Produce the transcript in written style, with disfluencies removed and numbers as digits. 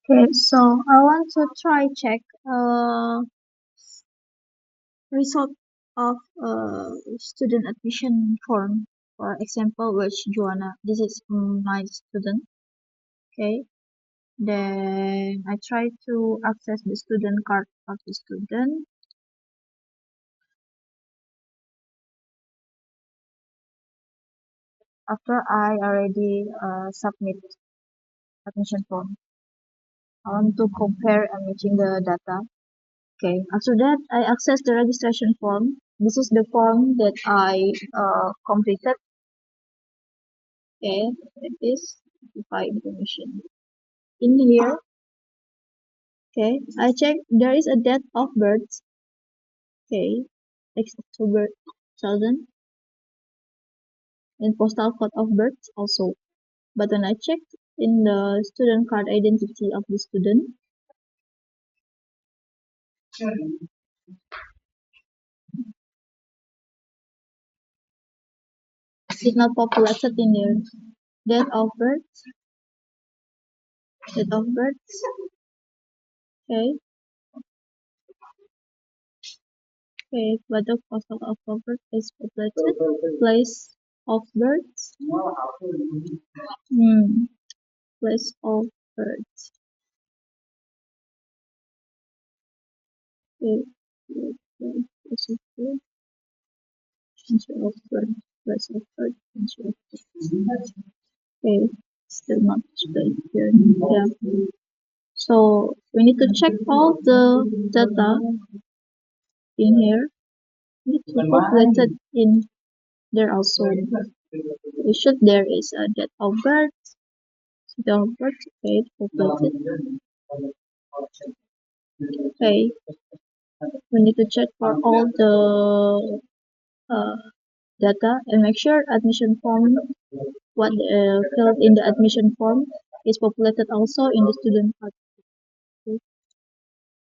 Okay, so I want to try check result of student admission form. For example, which Joanna, this is my student. Okay, then I try to access the student card of the student. After I already submit admission form, I want to compare and matching the data. Okay, after that, I access the registration form. This is the form that I completed. Okay, it is verify information. In here, okay, I check there is a date of birth. Okay, next October 2000 and postal code of birth also. But when I checked in the student card identity of the student, it's not populated in there. Date of birth, date of birth, okay, okay, but the postal of birth is populated. Place of birth, place of birth, okay, place of birth, transfer of birth, place of birth, transfer of birth. Okay, still not displayed here. Yeah. So we need to check all the data in here. We need to populate it in there also. We should there is a date of birth, date of birth, okay, populated. Okay, we need to check for all the data and make sure admission form, what filled in the admission form is populated also in the student card.